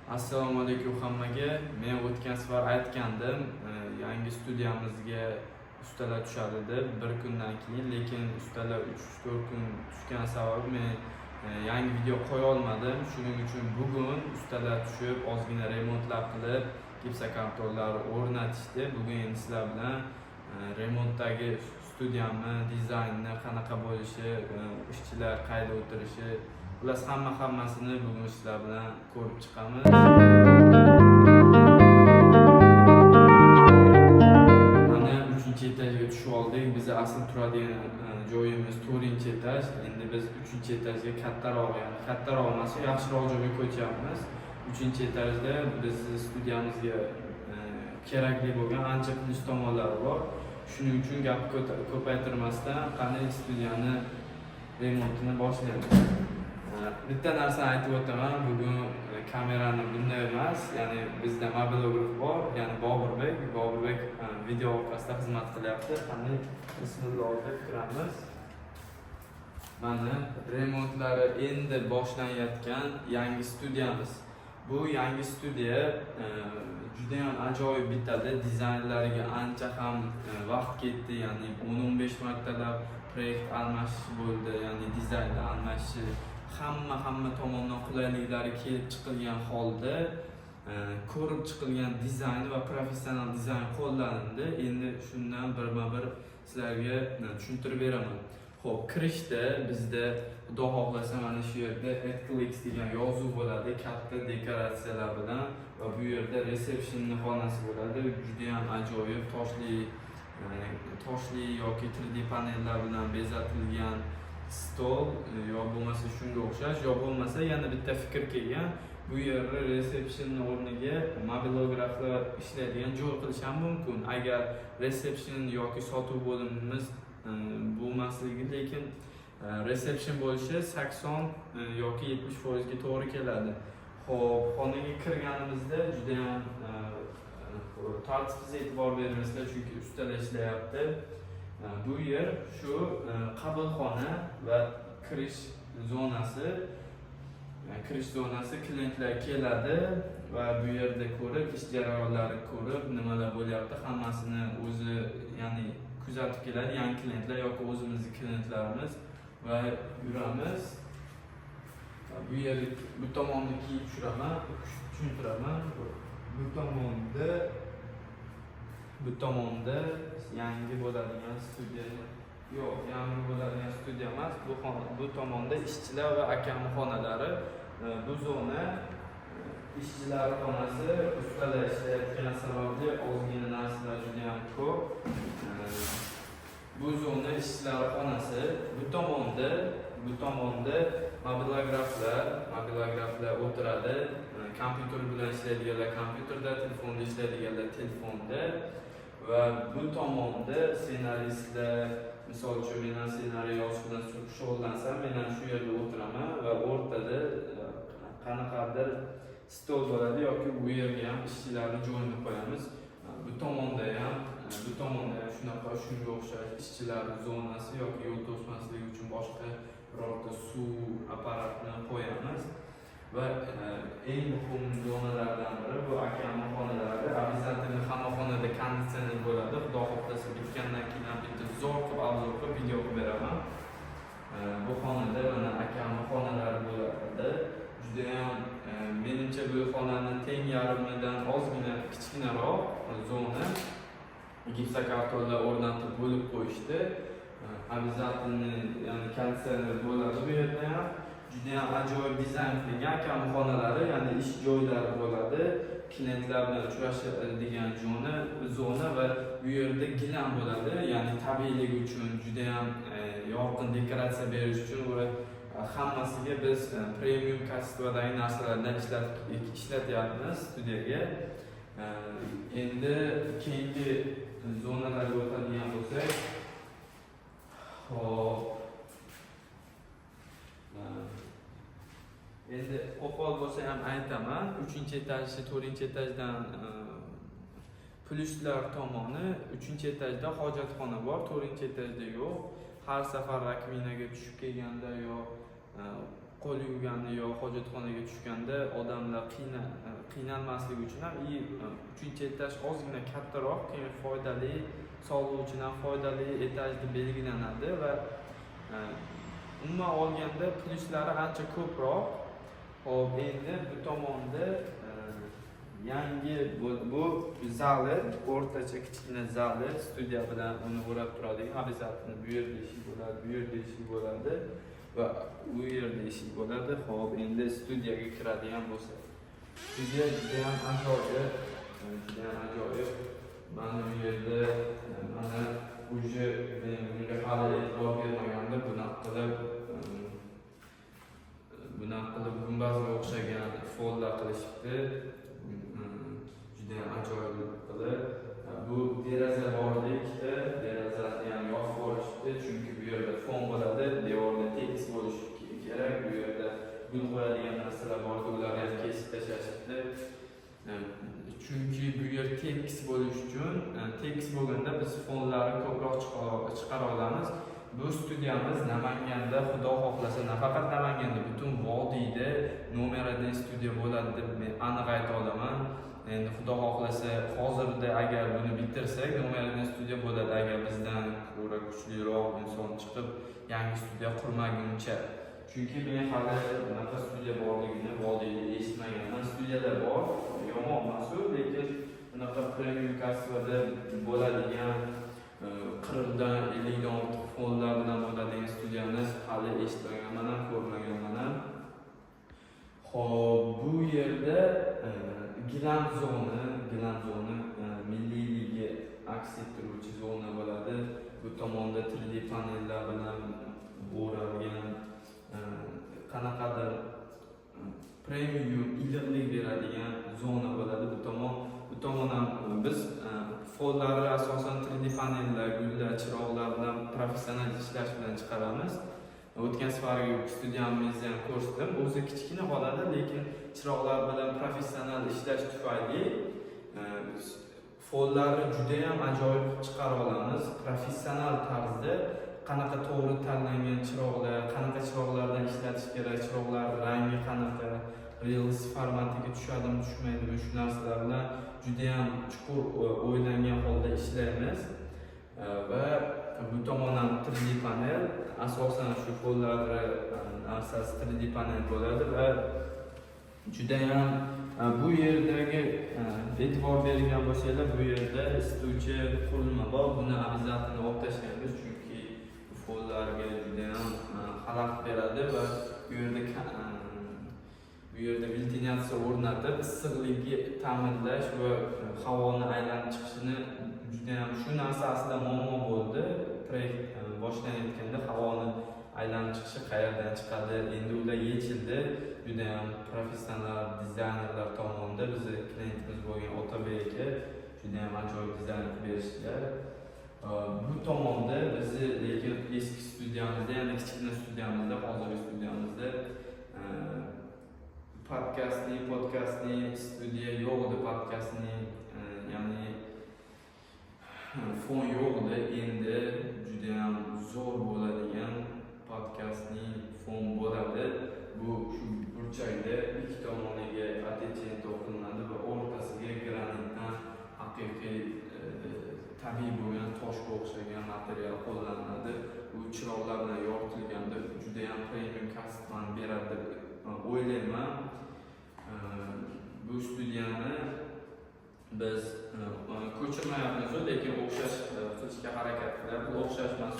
Assalomu alaykum hammaga. Men o'tgan safar aytgandim, yangi studiyamizga ustalar tushadi deb bir kundan keyin, lekin ustalar 3-4 kun tushgan sabab men yangi video qo'ya olmadim. Shuning uchun bugun ustalar tushib, ozgina remontlar qilib, gipsokartonlarni o'rnatishdi. Bugun endi sizlar bilan remontdagi studiyamni, dizaynni qanaqa bo'lishi, ishchilar qayerda o'tirishi, ular hammasini bugun sizlar bilan ko'rib chiqamiz. Mana 3-etajga tushib oldik. Biz asl turadigan joyimiz 4-etaj. Endi biz 3-etajga kattaroq, ya'ni kattaroq emas, yaxshiroq joyga ko'chyapmiz. 3-etajda biz studiyamizga kerakli bo'lgan ancha plyus tomonlari bor. Shuning uchun gap ko'paytirmasdan qanday studiyani remontini boshlaymiz. Bitta narsani aytib o'taman, bugun kamerani bunday emas, ya'ni bizda mobilograf bor, ya'ni Boburbek video orqasida xizmat qilyapti. Qanday bismillah deb kiramiz. Mana remontlari endi boshlanayotgan yangi studiyamiz. Bu yangi studiya juda ham ajoyib bitadi. Dizaynlariga ancha ham vaqt ketdi, ya'ni 10-15 martalab proyekt almashish bo'ldi, ya'ni dizaynlar almashish. Hamma tomonidan qulayliklari kelib chiqilgan holda ko'rib chiqilgan dizayn va professional dizayn qo'llanildi. Endi shundan birma-bir sizlarga tushuntirib beraman. Xo'p, kirishda bizda xudo xohlasa mana shu yerda Etclix degan yozuv bo'ladi, katta dekoratsiyalar bilan, va bu yerda reception xonasi bo'ladi. Juda ham ajoyib toshli yoki 3D panellar bilan bezatilgan stol, yo bo'lmasa shunga o'xshash, yo bo'lmasa yana bitta fikr kelgan. Bu yerda reception o'rniga mobilograflar ishlaydigan joy qilish ham mumkin. Agar reception yoki sotuv bo'limimiz bo'lmasligi, lekin reception bo'lishi 80 yoki 70% ga to'g'ri keladi. Xo'p, xonaga kirganimizda juda ham tartibsiz e'tibor beringizlar, chunki ustalar ishlayapti. Bu yer shu qabulxona va kirish zonasi. Klientlar keladi va bu yerda ko'rib, ish jarayonlarini ko'rib, nimalar bo'lyapti, hammasini o'zi, ya'ni kuzatib keladi. Yangi klientlar yoki o'zimizning klientlarimiz va yuramiz. Bu yer, bu tomonni kiyib tushuntiraman. Bu tomonda yangi bo'ladigan studiya yo'q, yangi bo'ladigan studiya emas. Bu tomonda ishchilar va akam xonalari. Bu zona ishchilar xonasi. Ustalar ishlayotgan sababli ozgina narsalar juda ham ko'p. Bu zona ishchilar xonasi. Bu tomonda mobilograflar o'tiradi. Kompyuter bilan ishlaydiganlar kompyuterda, telefonda ishlaydiganlar telefonda. Va bu tomonda ssenaristlar, misol uchun men ssenariy yozish bilan shug'ullansam, men ham shu yerda o'tiraman va o'rtada qanaqadir stol bo'ladi yoki bu yerga ham ishchilarni jo'natib qo'yamiz. Bu tomonda ham shunaqa shunga o'xshash ishchilar zonasi yoki yo'l to'smasligi uchun boshqa birorta suv apparatini qo'yamiz. Va eng muhim zonalardan biri bu akam xonalari. Обязательно hamma xonada konditsioner bo'ladi. Xudo xohlasa bitgandan keyin ham bitta zo'r qilib obzor qilib video qilib beraman. Bu xonada mana akam xonalari bo'ladi. Juda ham menimcha bu xonani teng yarmidan ozgina kichkinaroq zona gipsokartonlar o'rnatib bo'lib qo'yishdi. Обязательно, ya'ni konditsioner bo'ladi bu yerda ham. Juda ham ajoyib dizayn qilingan akam xonalari, ya'ni ish joylari bo'ladi. Klientlar bilan uchrashadigan zona va bu yerda gilam bo'ladi, ya'ni tabiiylik uchun juda ham yorqin dekoratsiya berish uchun va hammasiga biz premium kачестводagi narsalardan ishlatyapmiz studiyaga. Endi keyingi zonalarga o'tadigan bo'lsak, hop, endi qo'pol bo'lsa ham aytaman, 3-etajda 4-etajdan plyuslar tomoni, 3-etajda hojatxona bor, 4-etajda yo'q. Har safar rakminaga tushib kelganda yo qo'l yuvganda yo hojatxonaga tushganda odamlar qiynalmasligi uchun ham uchinchi etaj ozgina kattaroq, keyin foydali, sog'liq uchun ham foydali etaj deb belgilanadi va umuman olganda plyuslari ancha ko'proq. Hop, endi bu tomonda yangi bu zali, o'rtacha kichkina zali, studiya bilan uni o'rab turadigan, обязательно bu yerda eshik bo'ladi, bu yerda eshik bo'ladi va bu yerda eshik bo'ladi. Hop, endi studiyaga kiradigan bo'lsak. Studiya juda ham ajoyib, Mana bu yerda mana uje menga hali e'tibor bermaganda bunaqa qilib gumbazga o'xshagan follar qilishibdi. Juda ham ajoyib qilib. Bu deraza borda ikkita, derazani ham yopib olishibdi, chunki bu yerda fon bo'ladi, devorda tekis bo'lishi kerak. Bu yerda gul qo'yadigan narsalar bor, ularni ham kesib tashlashibdi. Chunki bu yer tekis bo'lish uchun, tekis bo'lganda biz fonlarni ko'proq chiqara olamiz. Bu studiyamiz Namanganda, xudo xohlasa, nafaqat Namanganda, butun vodiyda nomer 1 studiya bo'ladi deb men aniq ayta olaman. Endi xudo xohlasa, hozirda agar buni bitirsak, nomer 1 studiya bo'ladi agar bizdan ko'ra kuchliroq inson chiqib yangi studiya qurmaguncha. Chunki men hali bunaqa studiya borligini vodiyda eshitmaganman. Studiyalar bor, yomon emas, lekin bunaqa premium kassada bo'ladigan 40 dan 50 dan ortiq fonlar bilan bo'ladigan studiyani hali eshitmaganman ham, ko'rmaganman ham. Xo'p, bu yerda gilam zona milliyligi aks ettiruvchi zona bo'ladi. Bu tomonda 3D panellar bilan o'ralgan qanaqadir premium iliqlik beradigan zona bo'ladi. Bu tomon ham biz fonlarni asosan 3D panellar, gullar, chiroqlar bilan professional ishlash bilan chiqaramiz. O'tgan safargi studiyamizni ham ko'rsatdim. O'zi kichkina bo'ladi, lekin chiroqlar bilan professional ishlash tufayli fonlarni juda ham ajoyib chiqara olamiz. Professional tarzda qanaqa to'g'ri tanlangan chiroqlar, qanaqa chiroqlardan ishlatish kerak, chiroqlar rangi qanaqa, reels formatiga tushadimi, tushmaydimi, shu narsalar bilan juda ham chuqur o'ylangan holda ishlaymiz. Va bu tomon ham 3D panel, asosan shu fonlarni asas 3D panel bo'ladi va juda ham bu yerdagi e'tibor bergan bo'lsanglar, bu yerda isituvchi qurilma bor. Buni обязательно olib tashlaymiz, chunki fonlarga juda ham xalaqit beradi va bu yerda ventilyatsiya o'rnatib issiqlikni ta'minlash va havoni aylanib chiqishini juda ham shu narsa aslida muammo bo'ldi. Proyekt boshlanayotganda havoni aylanib chiqishi qayerdan chiqadi? Endi ular yechildi. Juda ham professional dizaynerlar tomonidan bizni klientimiz bo'lgan Otabek aka juda ham ajoyib dizayn qilib berishdilar. Bu tomonda bizni lekin eski studiyamizda, ya'ni kichkina studiyamizda, hozirgi studiyamizda podkastning studiya yo'q edi, podkastning ya'ni fon yo'q edi. Endi juda ham zo'r bo'ladigan podkastning fon bo'ladi. Bu shu burchakda ikki tomoniga attachment o'qilinadi va o'rtasiga granitdan haqiqiy tabiiy bo'lgan toshga o'xshagan material qo'llaniladi. Bu chiroqlar bilan yoritilganda juda ham premium kasbdan beradi deb o'ylayman. Bu studiyani biz ko'chirmayapmiz, lekin o'xshash qilishga harakat qilyapmiz. O'xshash emas,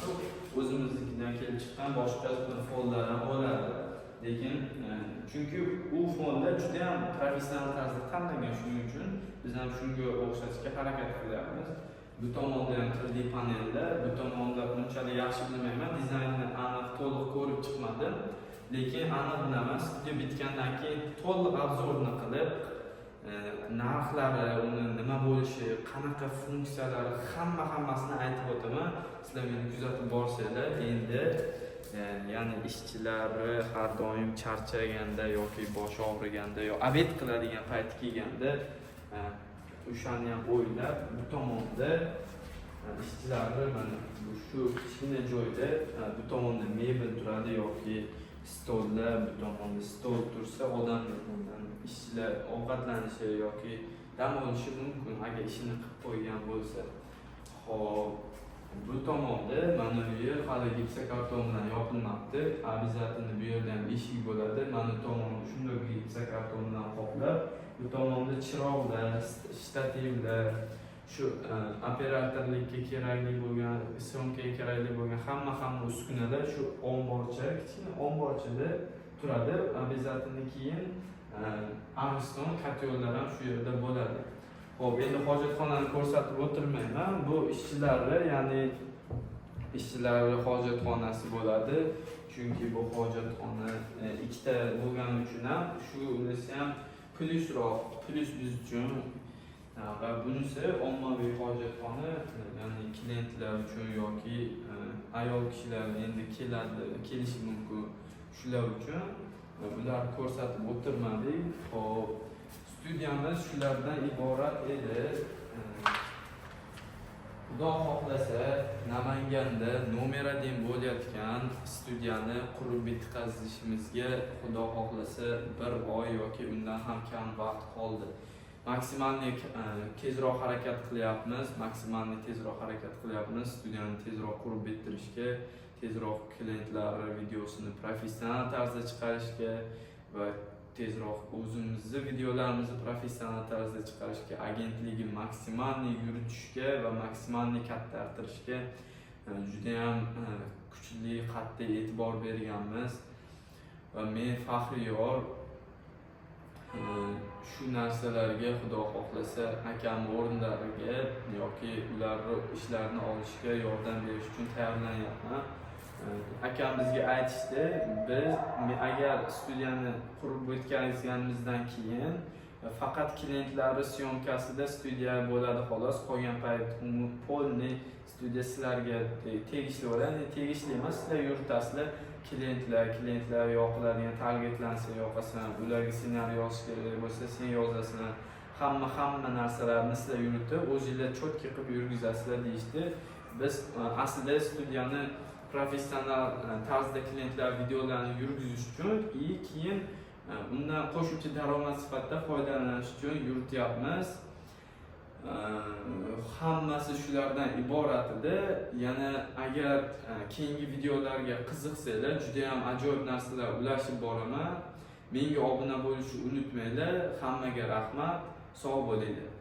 o'zimiznikidan kelib chiqqan boshqa fonlar ham bo'ladi. Lekin chunki u fonlar juda ham professional tarzda tanlangan, shuning uchun biz ham shunga o'xshatishga harakat qilyapmiz. Bu tomonda ham 3D panellar, bu tomonda unchalik yaxshi bilmayman, dizaynni aniq to'liq ko'rib chiqmadim. Lekin aniq bilaman, studiya bitgandan keyin to'liq obzorni qilib, narxlari, uni nima bo'lishi, qanaqa funksiyalari, hammasini aytib o'taman. Sizlar meni kuzatib borsanglar, endi ya'ni ishchilari har doim charchaganda yoki boshi og'riganda yo obed qiladigan payti kelganda o'shani ham o'ylab, bu tomonda ishchilarni mana shu kichkina joyda bu tomonda mebel turadi yoki stollar, bu tomonda stol tursa odamlar bundan ishchilar ovqatlanishi yoki dam olishi mumkin agar ishini qilib qo'ygan bo'lsa. Xo'p, bu tomonda mana bu yer hali gipsokarton bilan yopilmabdi. Обязательно bu yerda ham eshik bo'ladi. Mana bu tomonni shunday gipsokarton bilan qoplab, bu tomonda chiroqlar, shtativlar, shu operatorlikka kerakli bo'lgan, syomkaga kerakli bo'lgan hamma uskunalar shu omborcha, kichkina omborchada turadi. Обязательно keyin arzon kotyollar ham shu yerda bo'ladi. Xo'p, endi hojatxonani ko'rsatib o'tirmayman. Bu ishchilarga, ya'ni ishchilarning hojatxonasi bo'ladi. Chunki bu hojatxona ikkita bo'lgani uchun ham shunisi ham plyusroq, plyus biz uchun va bunisi ommaviy hojatxona, ya'ni klientlar uchun yoki ayol kishilar endi kelishi mumkin shular uchun bularni ko'rsatib o'tirmadik. Xo'p, studiyamiz shulardan iborat edi. Xudo xohlasa Namanganda nomer 1 bo'layotgan studiyani qurib bitkazishimizga xudo xohlasa 1 oy yoki undan ham kam vaqt qoldi. Maksimalni tezroq harakat qilyapmiz. Studiyani tezroq qurib bitirishga, tezroq klientlar videosini professional tarzda chiqarishga va tezroq o'zimizni videolarimizni professional tarzda chiqarishga, agentlikni maksimalni yuritishga va maksimalni kattartirishga juda ham kuchli, qat'iy e'tibor berganmiz va men Faxriyor shu narsalarga xudo xohlasa akamni o'rinlariga yoki ularni ishlarini olishga yordam berish uchun tayyorlanyapman. Akam bizga aytishdi, biz agar studiyani qurib o'tkazganimizdan keyin faqat klientlarning syomkasida studiya bo'ladi xolos, qolgan payt polni studiya sizlarga tegishli bo'ladi. Tegishli emas, sizlar yuritasizlar. Klientlar yoqiladigan targetlansa yoqasan, ularga ssenariy yozish kerak bo'lsa sen yozasan. Hamma narsalarni sizlar yuritib, o'zingizlar cho'tka qilib yurgizasizlar deyishdi. Biz aslida studiyani professional tarzda klientlar videolarini yurgizish uchun keyin undan qo'shimcha daromad sifatida foydalanish uchun yurityapmiz. Hammasi shulardan iborat edi. Yana agar keyingi videolarga qiziqsanglar, juda ham ajoyib narsalar ulashib boraman. Menga obuna bo'lishni unutmanglar. Hammaga rahmat. Sog' bo'linglar.